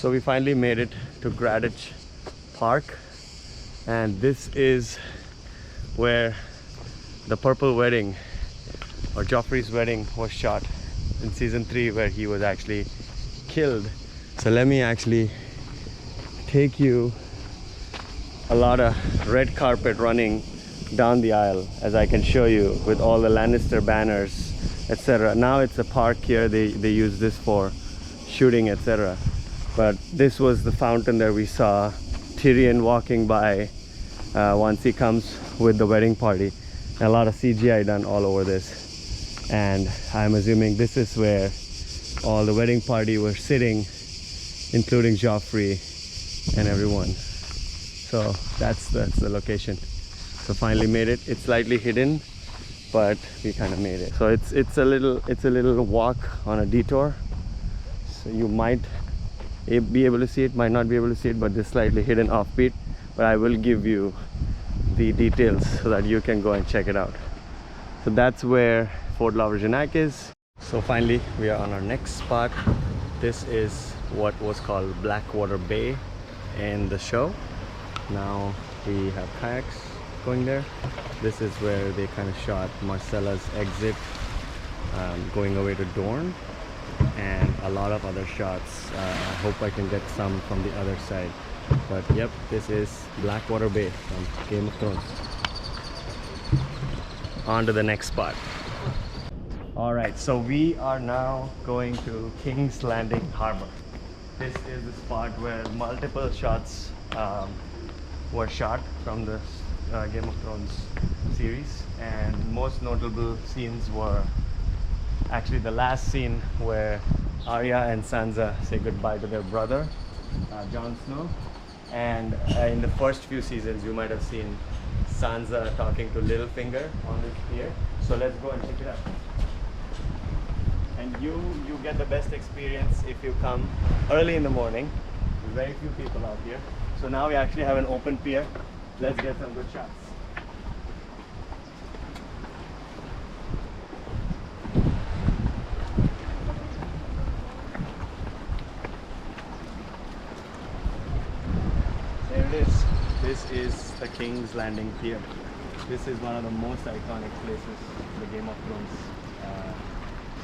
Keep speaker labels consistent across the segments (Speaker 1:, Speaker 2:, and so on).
Speaker 1: So we finally made it to GRADAC Park, and this is where the purple wedding, or Joffrey's wedding, was shot in season 3, where he was actually killed. So let me actually take you a lot of red carpet running down the aisle, as I can show you, with all the Lannister banners, etc. Now it's a park here, they use this for shooting, etc. But this was the fountain that we saw Tyrion walking by once he comes with the wedding party. A lot of CGI done all over this, and I'm assuming this is where all the wedding party were sitting, including Joffrey and everyone. So that's the location. So finally made it. It's slightly hidden, but we kind of made it. So it's a little walk on a detour. So you might be able to see it, might not be able to see it, but this slightly hidden offbeat. But I will give you the details so that you can go and check it out. So that's where Fort Lovrijenac is. So finally we are on our next spot. This is what was called Blackwater Bay in the show. Now we have kayaks going there. This is where they kind of shot Marcella's exit going away to Dorne, and a lot of other shots. I hope I can get some from the other side. But yep, this is Blackwater Bay from Game of Thrones. On to the next spot. Alright, so we are now going to King's Landing Harbor. This is the spot where multiple shots were shot from the Game of Thrones series, and most notable scenes were actually the last scene where Arya and Sansa say goodbye to their brother, Jon Snow. And in the first few seasons you might have seen Sansa talking to Littlefinger on this pier. So let's go and check it out. And you get the best experience if you come early in the morning. There's very few people out here. So now we actually have an open pier. Let's get some good shots. There it is. This is the King's Landing Pier. This is one of the most iconic places in the Game of Thrones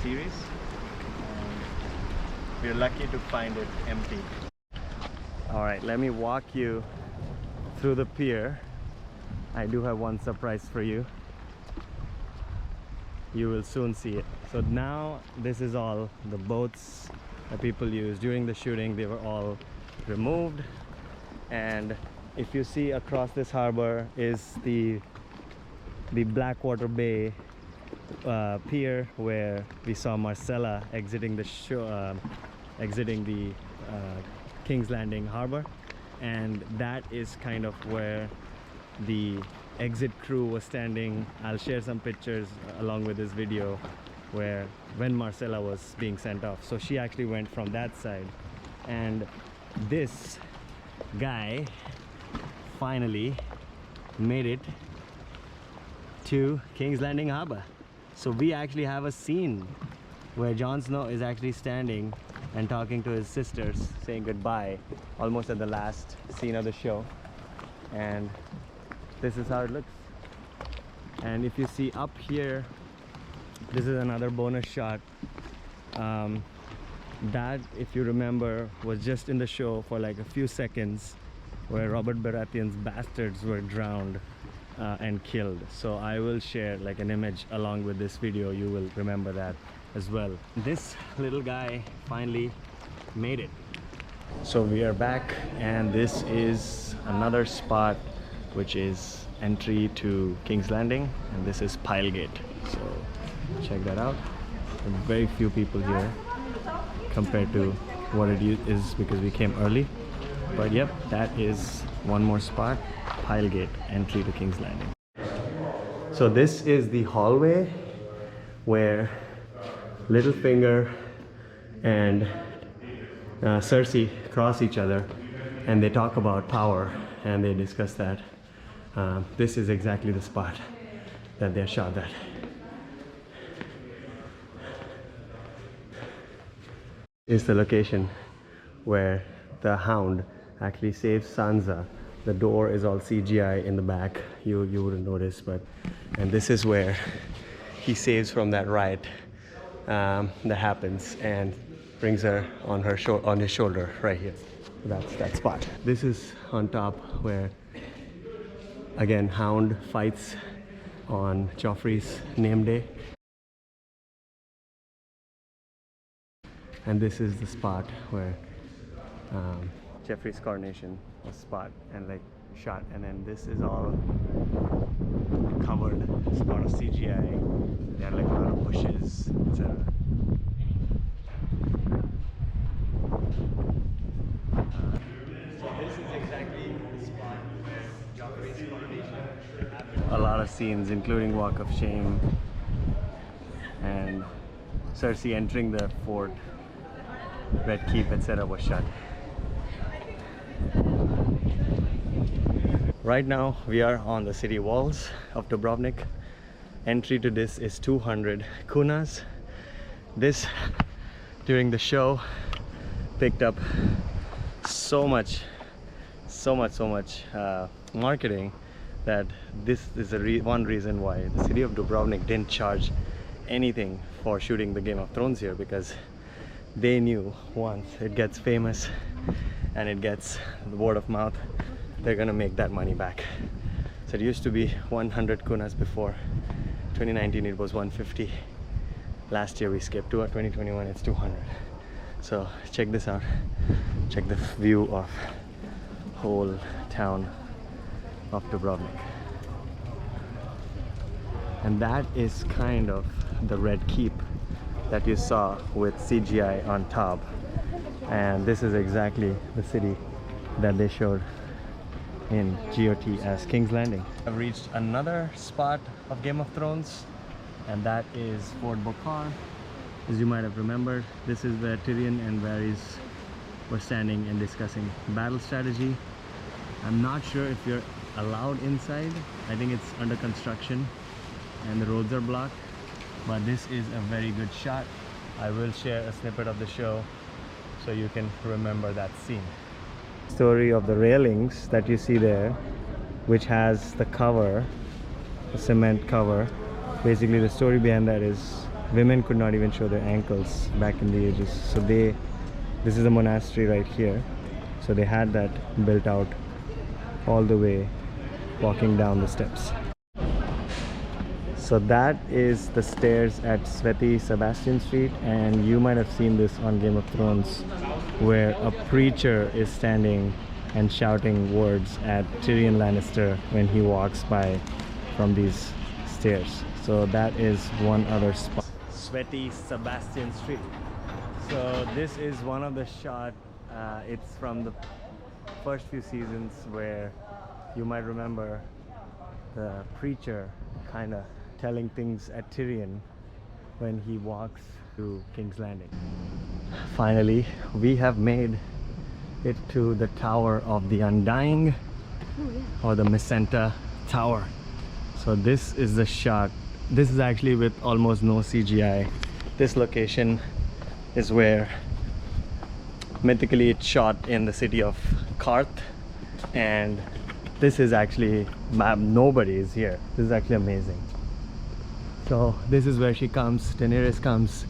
Speaker 1: series. And we're lucky to find it empty. Alright, let me walk you through the pier. I do have one surprise for you. You will soon see it. So now this is all the boats that people use during the shooting. They were all removed, and if you see across this harbor is the Blackwater Bay pier, where we saw Marcella exiting the King's Landing Harbor, and that is kind of where the exit crew was standing. I'll share some pictures along with this video when Marcella was being sent off. So she actually went from that side, and this guy finally made it to King's Landing Harbor. So we actually have a scene where Jon Snow is actually standing and talking to his sisters, saying goodbye, almost at the last scene of the show. And this is how it looks. And if you see up here, this is another bonus shot. That, if you remember, was just in the show for like a few seconds, where Robert Baratheon's bastards were drowned and killed. So I will share like an image along with this video. You will remember that as well. This little guy finally made it. So we are back, and this is another spot which is entry to King's Landing, and this is Pilegate. So check that out. There are very few people here compared to what it is because we came early. But yep, that is one more spot, Pilegate, entry to King's Landing. So this is the hallway where Littlefinger and Cersei cross each other, and they talk about power, and they discuss that. This is exactly the spot that they shot at. Is the location where the Hound actually saves Sansa. The door is all CGI in the back. You wouldn't notice, but and this is where he saves from that riot that happens and brings her on his shoulder right here. That's that spot. This is on top where again Hound fights on Joffrey's name day. And this is the spot where Joffrey's coronation was shot, and then this is all covered spot of CGI. They had like a lot of bushes, etc. So this is exactly the spot where Joffrey's coronation happened. A lot of scenes, including Walk of Shame and Cersei entering the fort, Red Keep, etc. was shot. Right now we are on the city walls of Dubrovnik. Entry to this is 200 Kunas. This, during the show, picked up so much marketing that this is one reason why the city of Dubrovnik didn't charge anything for shooting the Game of Thrones here, because they knew once it gets famous and it gets the word of mouth, they're gonna make that money back. So it used to be 100 Kunas before. 2019 it was 150. Last year we skipped to 2021, it's 200. So check this out. Check the view of whole town of Dubrovnik. And that is kind of the Red Keep that you saw with CGI on top. And this is exactly the city that they showed in GOT as King's Landing. I've reached another spot of Game of Thrones, and that is Fort BOKAR. As you might have remembered, this is where Tyrion and Varys were standing and discussing battle strategy. I'm not sure if you're allowed inside. I think it's under construction and the roads are blocked, but this is a very good shot. I will share a snippet of the show so you can remember that scene. Story of the railings that you see there, which has the cover, the cement cover. Basically the story behind that is women could not even show their ankles back in the ages, so this is a monastery right here, so they had that built out all the way walking down the steps. So that is the stairs at SVETI Sebastian Street, and you might have seen this on Game of Thrones where a preacher is standing and shouting words at Tyrion Lannister when he walks by from these stairs. So that is one other spot. SVETI Sebastian Street. So this is one of the shots. It's from the first few seasons where you might remember the preacher kind of telling things at Tyrion when he walks to King's Landing. Finally, we have made it to the Tower of the Undying, or the MICENTA Tower. So this is the shot. This is actually with almost no CGI. This location is where mythically it's shot in the city of Karth, and this is actually, nobody is here. This is actually amazing. So this is where she comes, Daenerys comes,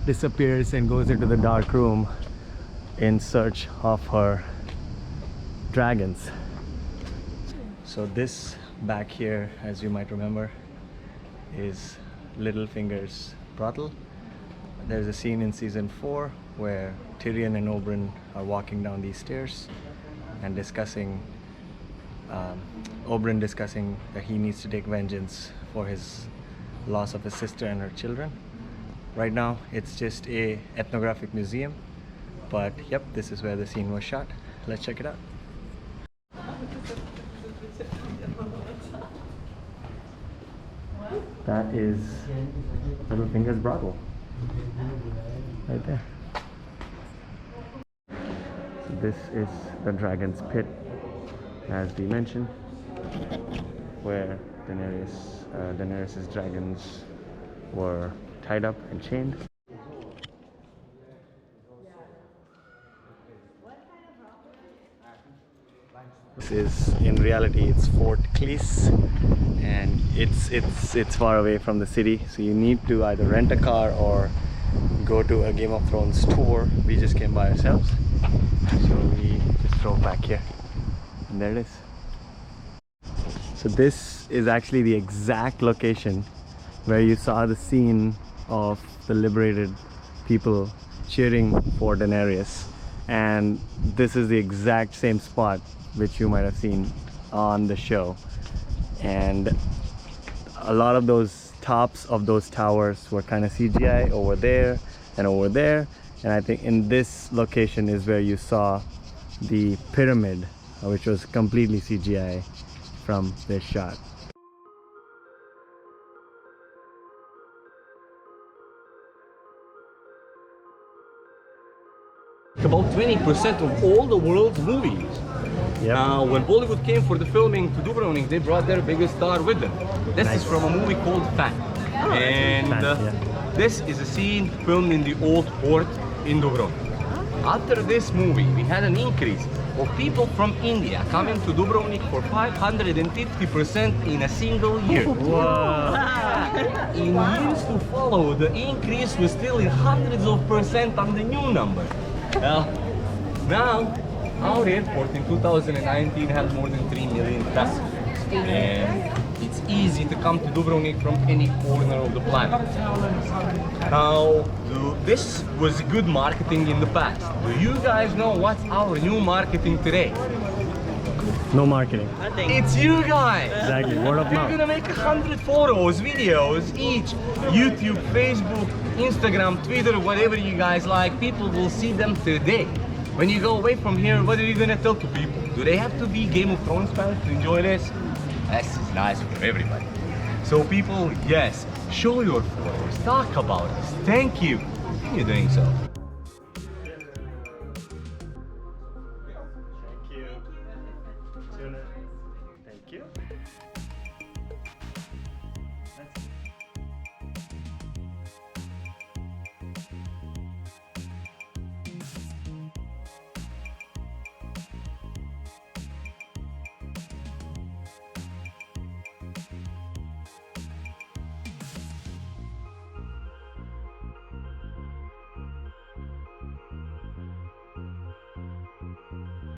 Speaker 1: disappears and goes into the dark room in search of her dragons. So this back here, as you might remember, is Littlefinger's brothel. There's a scene in season 4 where Tyrion and Oberyn are walking down these stairs and discussing, Oberyn discussing that he needs to take vengeance for his loss of his sister and her children. Right now it's just a ethnographic museum, but yep, this is where the scene was shot. Let's check it out. That is Littlefinger's brothel right there. So this is the Dragon's Pit, as we mentioned, where Daenerys's dragons were tied up and chained. This is, in reality, it's Fort KLIS, and it's far away from the city, so you need to either rent a car or go to a Game of Thrones tour. We just came by ourselves, so we just drove back here, and there it is. So this is actually the exact location where you saw the scene of the liberated people cheering for Daenerys, and this is the exact same spot which you might have seen on the show. And a lot of those tops of those towers were kind of CGI over there and over there, and I think in this location is where you saw the pyramid, which was completely CGI from this shot.
Speaker 2: About 20% of all the world's movies.
Speaker 1: Yep.
Speaker 2: Now, when Bollywood came for the filming to Dubrovnik, they brought their biggest star with them. This is from a movie called Fan. This is a scene filmed in the old port in Dubrovnik. After this movie, we had an increase of people from India coming to Dubrovnik for 550% in a single year.
Speaker 1: Wow.
Speaker 2: In years to follow, the increase was still in hundreds of percent on the new number. Now, our airport in 2019 had more than 3 million passengers, and it's easy to come to Dubrovnik from any corner of the planet. Now, this was good marketing in the past. Do you guys know what's our new marketing today?
Speaker 1: No marketing.
Speaker 2: It's you guys!
Speaker 1: Exactly, word of mouth.
Speaker 2: We're gonna make 100 photos, videos each. YouTube, Facebook, Instagram, Twitter, whatever you guys like. People will see them today. When you go away from here, what are you gonna tell to people? Do they have to be Game of Thrones fans to enjoy this? This is nice for everybody. So people, yes, show your photos, talk about us. Thank you. Continue doing so.